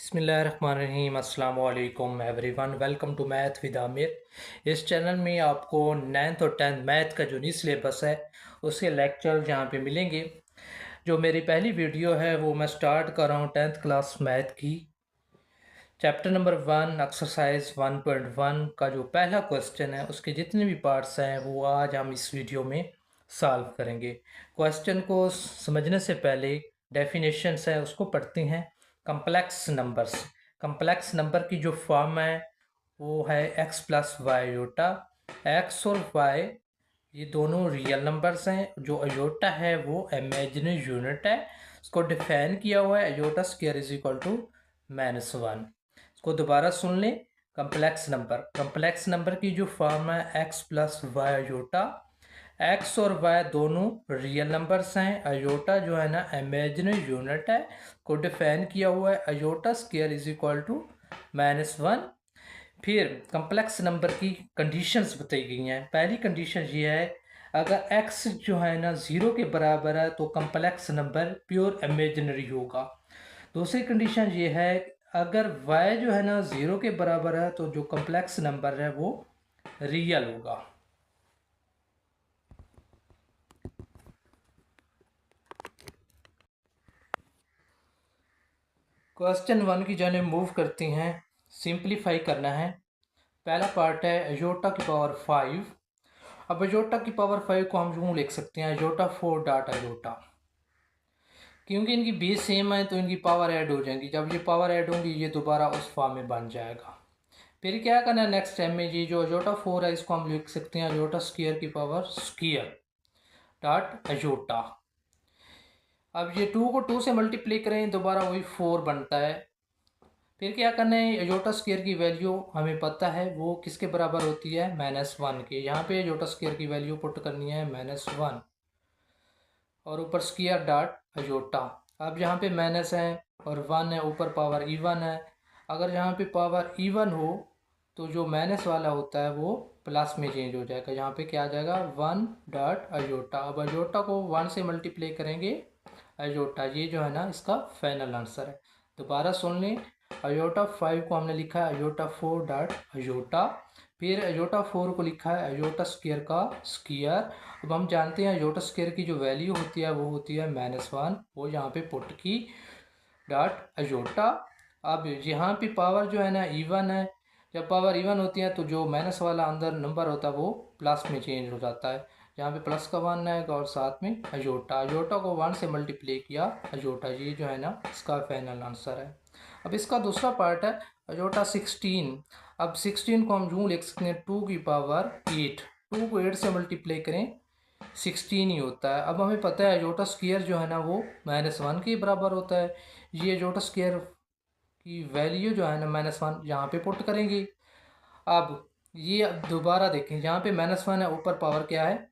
बिस्मिल्लाहिर्रहमानिर्रहीम अस्सलाम वालेकुम everyone. Welcome to math with Aamir. इस चैनल में आपको 9th और 10th मैथ का जो न्यू सिलेबस है उसके लेक्चर जहाँ पे मिलेंगे। जो मेरी पहली वीडियो है वो मैं स्टार्ट कर रहा हूँ 10th क्लास मैथ की। चैप्टर नंबर 1 एक्सरसाइज 1.1 का जो पहला क्वेश्चन है उसके जितने भी पार्ट्स हैं वो आज हम इस वीडियो में सॉल्व करेंगे। क्वेश्चन को समझने से पहले डेफिनेशंस है उसको पढ़ते हैं। कंप्लेक्स नंबर की जो फॉर्म है वो है x plus Y iota. x और y ये दोनों रियल नंबर्स हैं। जो अयोटा है वो इमेजिनरी यूनिट है। इसको डिफाइन किया हुआ है iota square is equal to -1। इसको दोबारा सुन लें। कंप्लेक्स नंबर की जो फॉर्म है x plus Y iota. X और वाई दोनों रियल नंबर्स हैं। अयोटा जो है ना इमेजिनरी यूनिट है, को डिफाइन किया हुआ है iota square is equal to -1। फिर कम्प्लेक्स नंबर की कंडीशंस बताई गई हैं। पहली कंडीशन ये है अगर x जो है ना 0 के बराबर है तो कम्प्लेक्स नंबर प्योर इमेजिनरी होगा। दूसरी कंडीशन ये है अगर y जो है ना 0 के बराबर है तो जो कम्प्लेक्स नंबर है वो रियल होगा। क्वेश्चन 1 की जाने मूव करती हैं। सिंप्लीफाई करना है। पहला पार्ट है अयोटा की पावर 5। अब अयोटा की पावर 5 को हम यूँ लिख सकते हैं अयोटा 4 डॉट अयोटा। क्योंकि इनकी बेस सेम है तो इनकी पावर ऐड हो जाएंगी। जब ये पावर ऐड होंगी ये दोबारा उस फॉर्म में बन जाएगा। फिर क्या करना है नेक्स्ट टाइम में, ये जो अयोटा 4 है इसको हम लिख सकते हैं अयोटा स्क्वायर की पावर स्क्वायर डॉट अयोटा। अब ये 2 को 2 से मल्टीप्लाई करें दोबारा वही 4 बनता है। फिर क्या करना है अयोटा स्क्वायर की वैल्यू हमें पता है वो किसके बराबर होती है -1 के। यहाँ पे अयोटा स्क्वायर की वैल्यू पुट करनी है -1 और ऊपर स्क्वायर डॉट अयोटा। अब यहाँ पे माइनस है और 1 है, ऊपर पावर इवन है। अगर यहाँ पे पावर इवन हो तो जो माइनस वाला होता है वो प्लस में चेंज हो जाएगा। यहाँ पे क्या आ जाएगा 1 डॉट अयोटा। अब अयोटा को 1 से मल्टीप्लाई करेंगे अयोटा। ये जो है ना इसका फाइनल आंसर है। दोबारा सुन लें। अयोटा 5 को हमने लिखा है अयोटा 4 डॉट अयोटा। फिर अयोटा 4 को लिखा है अयोटा स्क्वायर का स्क्वायर। अब हम जानते हैं अयोटा स्क्वायर की जो वैल्यू होती है वो होती है -1। वो यहाँ पे पुट की डॉट अयोटा। अब यहाँ पे पावर जो है ना इवन है। जब पावर इवन होती है तो जो माइनस वाला अंदर नंबर होता है वो प्लस में चेंज हो जाता है। यहाँ पे प्लस का 1 आएगा और साथ में अयोटा। अयोटा को 1 से मल्टीप्लाई किया अयोटा। ये जो है ना इसका फाइनल आंसर है। अब इसका दूसरा पार्ट है अयोटा 16। अब 16 को हम यूँ लिख सकते हैं 2 की पावर 8। 2 को 8 से मल्टीप्लाई करें 16 ही होता है। अब हमें पता है अयोटा स्क्वायर जो है ना वो -1 के बराबर होता है। ये अयोटा स्क्वायर की वैल्यू जो है ना -1 यहाँ पे पुट करेंगे। अब ये दोबारा देखें यहाँ पे -1 है, ऊपर पावर क्या है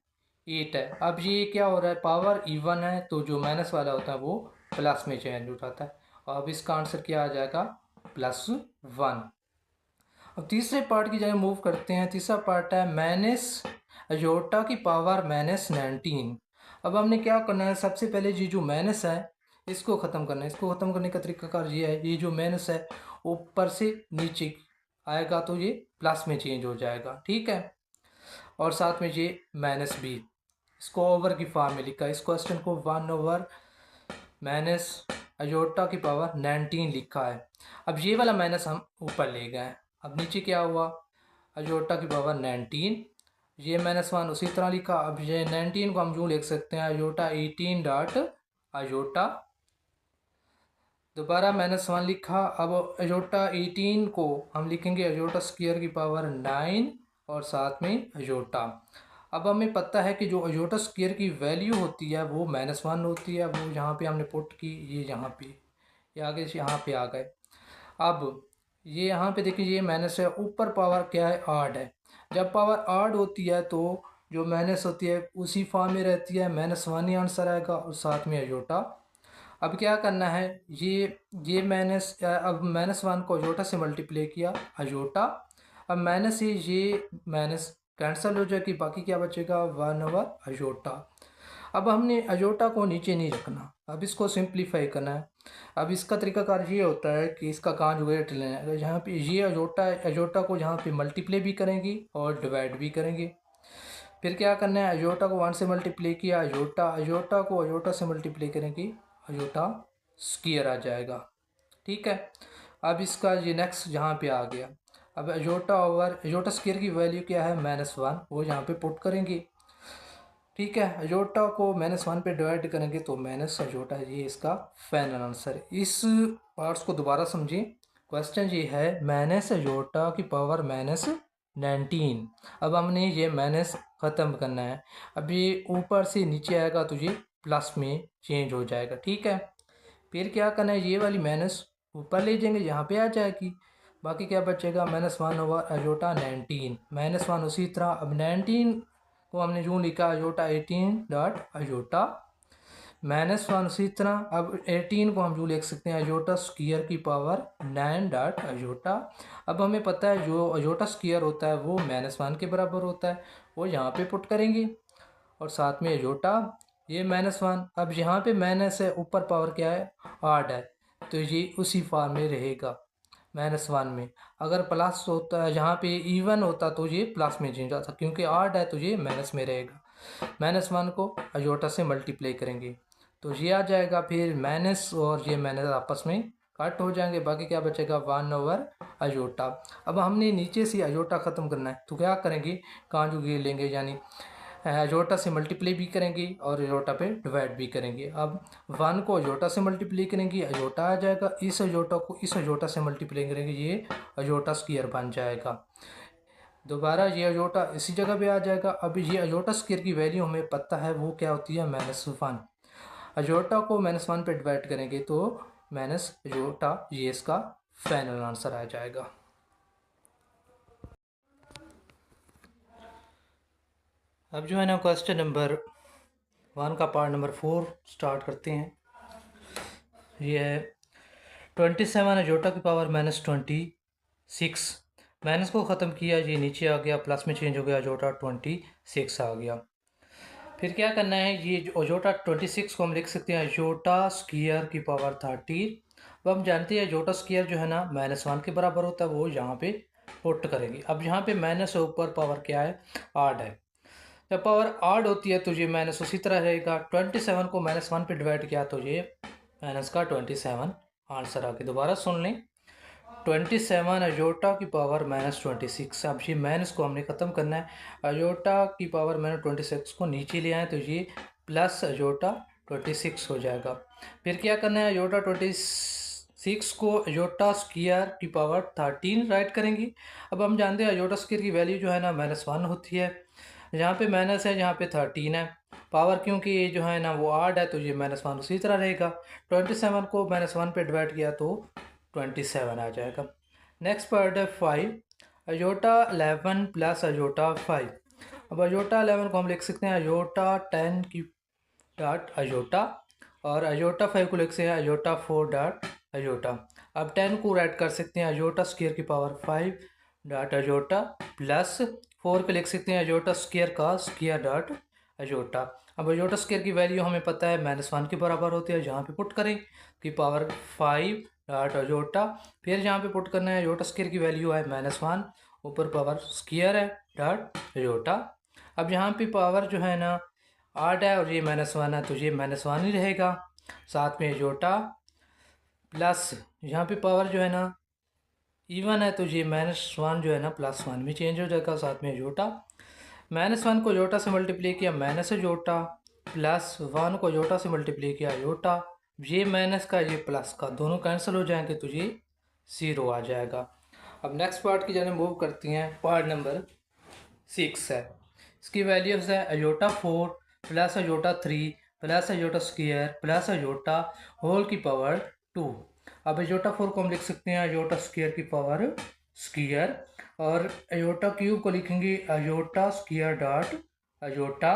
8 है। अब ये क्या हो रहा है पावर इवन है तो जो माइनस वाला होता है वो प्लस में चेंज हो जाता है। और अब इसका आंसर क्या आ जाएगा +1। अब तीसरे पार्ट की जगह मूव करते हैं। तीसरा पार्ट है माइनस अयोटा की पावर -19। अब हमने क्या करना है सबसे पहले ये जो माइनस है इसको ख़त्म करना है। इसको ख़त्म करने का तरीका ये है ये जो माइनस है ऊपर से नीचे आएगा तो ये प्लस में चेंज हो जाएगा, ठीक है। और साथ में ये माइनस भी इसको ओवर की फॉर्म में लिखा है। इस क्वेश्चन को 1 ओवर माइनस अयोटा की पावर 19 लिखा है। अब ये वाला माइनस हम ऊपर ले गए। अब नीचे क्या हुआ अयोटा की पावर 19, ये -1 उसी तरह लिखा। अब ये 19 को हम यूँ लिख सकते हैं अयोटा 18 डॉट अयोटा। दोबारा -1 लिखा। अब अयोटा 18 को हम लिखेंगे अयोटा स्क्वायर की पावर 9 और साथ में अयोटा। अब हमें पता है कि जो अयोटा स्क्वायर की वैल्यू होती है वो -1 होती है। वो यहाँ पे हमने पुट की, ये यहाँ पे ये आगे यहाँ पे आ गए। अब ये यहाँ पे देखिए ये माइनस है, ऊपर पावर क्या है आड है। जब पावर आड होती है तो जो माइनस होती है उसी फॉर्म में रहती है, -1 ही आंसर आएगा और साथ में अयोटा। अब क्या करना है ये माइनस, अब -1 को अयोटा से मल्टीप्लाई किया अयोटा। अब माइनस ये माइनस कैंसिल हो जाएगी, बाकी क्या बचेगा 1 ओवर अयोटा। अब हमने अजोटा को नीचे नहीं रखना, अब इसको सिंप्लीफाई करना है। अब इसका तरीकाकार ये होता है कि इसका कॉन्जुगेट लेना है। जहाँ पे ये अजोटा को जहाँ पे मल्टीप्लाई भी करेंगी और डिवाइड भी करेंगे। फिर क्या करना है, अजोटा को 1 से मल्टीप्लाई किया, अजोटा को अजोटा से मल्टीप्लाई करेंगे, अजोटा स्क्वायर आ जाएगा। ठीक है। अब इसका ये नेक्स्ट जहाँ पे आ गया, अब अजोटा ओवर अजोटा स्क्वायर की वैल्यू क्या है -1, वो यहाँ पे पुट करेंगे। ठीक है। अजोटा को -1 पे डिवाइड करेंगे तो माइनस अजोटा, ये इसका फाइनल आंसर। इस पार्ट्स को दोबारा समझें। क्वेश्चन ये है माइनस अजोटा की पावर -19। अब हमने ये माइनस ख़त्म करना है। अब ये ऊपर से नीचे आएगा तो ये प्लस में चेंज हो जाएगा। ठीक है। फिर क्या करना है, ये वाली माइनस ऊपर ले जाएंगे, यहाँ पे आ जाएगी। बाकी क्या बचेगा, -1 ओवर अजोटा 19, -1 उसी तरह। अब 19 को हमने यूँ लिखा अजोटा 18 डॉट अजोटा -1 उसी तरह। अब 18 को हम यूँ लिख सकते हैं अजोटा स्क्वायर की पावर 9 डॉट अजोटा। अब हमें पता है जो अजोटा स्क्वायर होता है वो -1 के बराबर होता है, वो यहाँ पे पुट करेंगे और साथ में अजोटा ये -1। अब यहाँ पे माइनस है, ऊपर पावर क्या है, आड है, तो ये उसी फॉर्म में रहेगा -1 में। अगर प्लस होता है, जहाँ पे इवन होता तो ये प्लस में चेंज आता, क्योंकि आड है तो ये माइनस में रहेगा। -1 को अजोटा से मल्टीप्लाई करेंगे तो ये आ जाएगा। फिर माइनस और ये माइनस आपस में कट हो जाएंगे, बाकी क्या बचेगा 1 ओवर अजोटा। अब हमने नीचे से अजोटा ख़त्म करना है तो क्या करेंगे, कॉन्जुगेट लेंगे, यानी अजोटा से मल्टीप्लाई भी करेंगे और अजोटा पे डिवाइड भी करेंगे। अब 1 को अजोटा से मल्टीप्लाई करेंगे, अजोटा आ जाएगा। इस अजोटा को इस अजोटा से मल्टीप्लाई करेंगे, ये अजोटा स्क्वायर बन जाएगा। दोबारा ये अजोटा इसी जगह पे आ जाएगा। अब ये अजोटा स्क्वायर की वैल्यू हमें पता है वो क्या होती है, -1। अजोटा को -1 पे डिवाइड करेंगे तो माइनस अजोटा, ये इसका फाइनल आंसर आ जाएगा। अब जो है ना क्वेश्चन नंबर 1 का पार्ट नंबर 4 स्टार्ट करते हैं। ये है 27 अजोटा की पावर -26। माइनस को ख़त्म किया, ये नीचे आ गया, प्लस में चेंज हो गया, अजोटा 26 आ गया। फिर क्या करना है, ये अजोटा 26 को हम लिख सकते हैं अजोटा स्क्वायर की पावर 30। अब हम जानते हैं अजोटा स्क्वायर जो है ना -1 के बराबर होता है, वो यहाँ पे पुट करेंगे। अब यहाँ पे माइनस ऊपर पावर क्या है, आड है। जब पावर आड होती है तो ये माइनस उसी तरह रहेगा। 27 को -1 पे डिवाइड किया तो ये माइनस का 27 आंसर आ गया। दोबारा सुन लें, 27 अजोटा की पावर -26। अब ये माइनस को हमने ख़त्म करना है, अजोटा की पावर -26 को नीचे ले आए तो ये प्लस अजोटा 26 हो जाएगा। फिर क्या करना है, अजोटा 26 को अजोटा स्क्वायर की पावर 13 राइट करेंगे। अब हम जानते हैं अजोटा स्क्वायर की वैल्यू जो है ना -1 होती है, यहाँ पे माइनस है, यहाँ पे 13 है। पावर क्योंकि ये जो है ना वो आड है तो ये -1 उसी तरह रहेगा। 27 को -1 पे डिवाइड किया तो 27 आ जाएगा। नेक्स्ट पार्ट है 5 अजोटा 11 प्लस अजोटा 5। अब अजोटा 11 को हम लिख सकते हैं अजोटा 10 की डॉट अजोटा, और अजोटा 5 को लिख सकते हैं अजोटा 4 डॉट अजोटा। अब 10 को राइट कर सकते हैं अजोटा स्क्वायर की पावर 5 डॉट अजोटा, प्लस 4 पे लिख सकते हैं अजोटा स्क्वायर का स्क्वायर डॉट अजोटा। अब अजोटा स्क्वायर की वैल्यू हमें पता है -1 के बराबर होती है, जहाँ पे पुट करें की पावर 5 डॉट अजोटा। फिर जहाँ पे पुट करना है अजोटा स्क्वायर की वैल्यू है -1, ऊपर पावर स्क्वायर है डॉट अजोटा। अब यहाँ पे पावर जो है ना आठ है और ये -1 है तो ये -1 ही रहेगा। साथ में अजोटा प्लस यहाँ पे पावर जो है ना इवन है तो ये -1 जो है ना +1 में चेंज हो जाएगा। साथ में अजोटा -1 को अजोटा से मल्टीप्लाई किया माइनस अजोटा, +1 को अजोटा से मल्टीप्लाई किया अजोटा। ये माइनस का ये प्लस का दोनों कैंसिल हो जाएंगे तो ये 0 आ जाएगा। अब नेक्स्ट पार्ट की जाने मूव करती हैं। पार्ट नंबर 6 है, इसकी वैल्यूज़ है अजोटा 4 प्लस अजोटा 3 प्लस अजोटा स्क्वायर प्लस अजोटा होल की पावर 2। अब अजोटा 4 को हम लिख सकते हैं अजोटा स्क्वायर की पावर स्क्वायर, और अजोटा क्यूब को लिखेंगे अजोटा स्क्वायर डॉट अजोटा,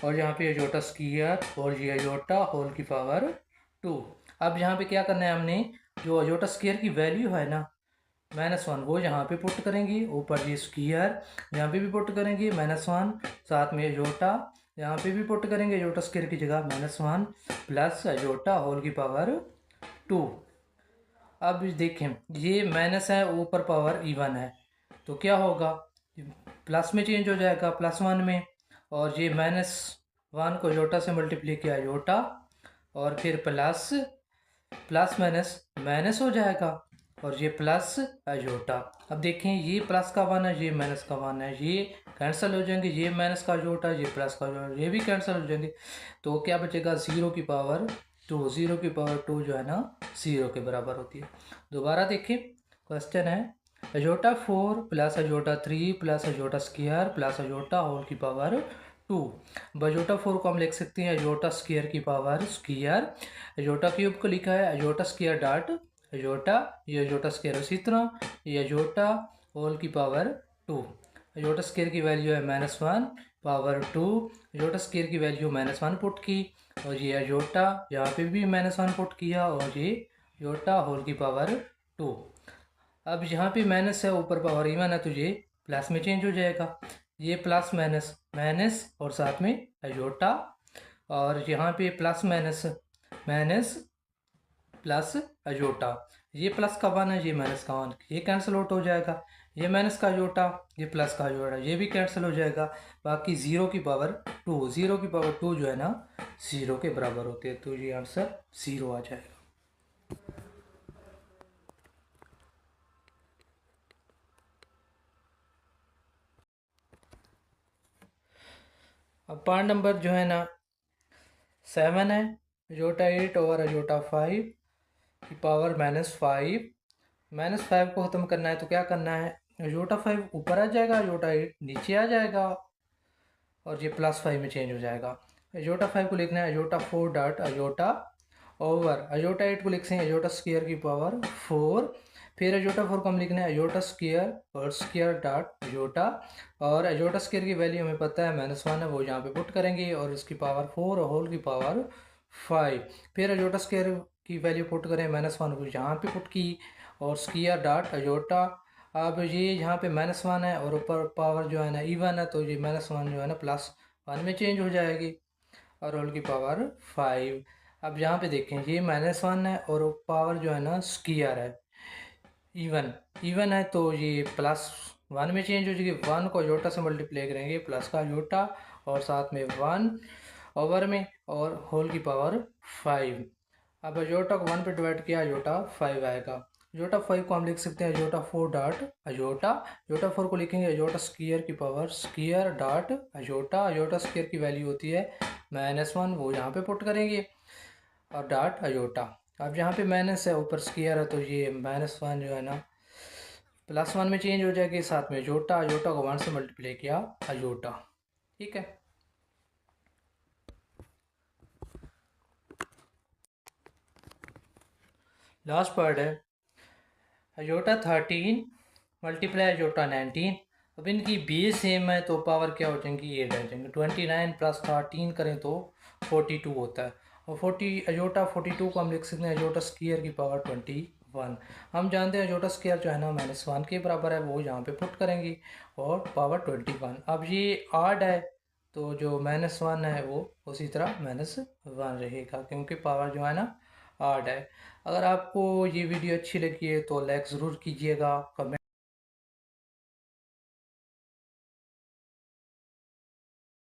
और यहाँ पे अजोटा स्क्वायर और ये अजोटा होल की पावर 2। अब यहाँ पे क्या करना है, हमने जो अजोटा स्क्वायर की वैल्यू है ना -1 वो यहाँ पे पुट करेंगे, ऊपर ये स्क्वायर यहाँ पे भी पुट करेंगे -1, साथ में अजोटा यहाँ पे भी पुट करेंगे अजोटा स्क्वायर की जगह -1 प्लस अजोटा होल की पावर 2। अब देखें ये माइनस है, ऊपर पावर इवन है, तो क्या होगा, प्लस में चेंज हो जाएगा +1 में, और ये -1 को अजोटा से मल्टीप्लाई किया अजोटा, और फिर प्लस प्लस माइनस माइनस हो जाएगा, और ये प्लस अजोटा। अब देखें ये प्लस का 1 है, ये माइनस का 1 है, ये कैंसिल हो जाएंगे, ये माइनस का अजोटा, ये प्लस का अजोटा, ये भी कैंसिल हो जाएंगे। तो क्या बचेगा 0 की पावर 2। 0 की पावर 2 जो है ना 0 के बराबर होती है। दोबारा देखिए क्वेश्चन है अजोटा 4 प्लस अजोटा 3 प्लस अजोटा स्क्वायर प्लस अजोटा होल की पावर 2। अजोटा 4 को हम लिख सकते हैं अजोटा स्क्वायर की पावर स्क्वायर, अजोटा क्यूब को लिखा है अजोटा स्क्वायर डॉट अजोटा, ये अजोटा स्क्वायर उसी तरह, ये अजोटा होल की पावर 2। अजोटा स्क्वायर की वैल्यू है -1 पावर 2, अजोटा स्क्वायर की वैल्यू -1 पुट की, और ये अजोटा यहाँ पे भी -1 पुट किया, और ये अजोटा होल की पावर 2। अब यहाँ पे माइनस है, ऊपर पावर इवन है, तो ये प्लस में चेंज हो जाएगा, ये प्लस माइनस माइनस और साथ में अजोटा, और यहाँ पे प्लस माइनस माइनस प्लस अजोटा, ये प्लस का 1 है, ये माइनस का 1, ये कैंसिल आउट हो जाएगा, ये माइनस का अजोटा, ये प्लस का अजोटा, ये भी कैंसिल हो जाएगा। बाकी 0 की पावर 2, 0 की पावर 2 जो है ना 0 के बराबर होती है, तो ये आंसर 0 आ जाएगा। अब पार्ट नंबर जो है ना 7 है, अजोटा 8 और अजोटा 5 की पावर -5। -5 को ख़त्म करना है तो क्या करना है, अजोटा 5 ऊपर आ जाएगा, अजोटा 8 नीचे आ जाएगा, और ये +5 में चेंज हो जाएगा। अजोटा 5 को लिखना है अजोटा 4 डॉट अजोटा ओवर अजोटा 8 को लिख सकते हैं अजोटा स्क्वायर की पावर 4, फिर अजोटा 4 को हम लिखना है अजोटा स्क्वायर और स्क्वायर डॉट अजोटा, और अजोटा स्क्वायर की वैल्यू हमें पता है -1 है, वो यहाँ पे पुट करेंगे, और इसकी पावर 4 और होल की पावर 5, फिर अजोटा स्क्वायर की वैल्यू पुट करें -1 को यहाँ पे पुट की, और स्क्वायर डॉट अजोटा। अब ये यहाँ पे -1 है और ऊपर पावर जो है ना इवन है, तो ये -1 जो है ना +1 में चेंज हो जाएगी, और होल की पावर 5। अब यहाँ पे देखें ये -1 है और पावर जो है ना स्क्वायर है, इवन इवन है, तो ये +1 में चेंज हो जाएगी। 1 को अजोटा से मल्टीप्लाई करेंगे, प्लस का अजोटा और साथ में 1 ओवर में, और होल की पावर 5। अब अजोटा को 1 पे डिवाइड किया, अजोटा 5 आएगा। अजोटा 5 को हम लिख सकते हैं अजोटा 4 डॉट अजोटा, अजोटा 4 को लिखेंगे अजोटा स्क्वायर की पावर स्क्वायर डॉट अजोटा, अजोटा स्क्वायर की वैल्यू होती है -1, वो यहाँ पे पुट करेंगे, और डॉट अजोटा। अब यहाँ पे माइनस है, ऊपर स्क्वायर है, तो ये -1 जो है ना +1 में चेंज हो जाएगी, साथ में अजोटा, अजोटा को 1 से मल्टीप्लाई किया अजोटा। ठीक है, लास्ट पार्ट है अजोटा 13 मल्टीप्लाई अजोटा 19। अब इनकी बेस सेम है तो पावर क्या हो जाएंगी 8 आ जाएंगे। 29 + 13 करें तो 42 होता है, और 40 अजोटा 42 को हम लिख सकते हैं अजोटा स्क्वायर की पावर 21। हम जानते हैं अजोटा स्क्वायर जो है ना -1 के बराबर है, वो यहाँ पे पुट करेंगे, और पावर 21। अब ये आड है, तो जो -1 है वो उसी तरह -1 रहेगा, क्योंकि पावर जो है ना आड है। अगर आपको ये वीडियो अच्छी लगी है तो लाइक ज़रूर कीजिएगा, कमेंट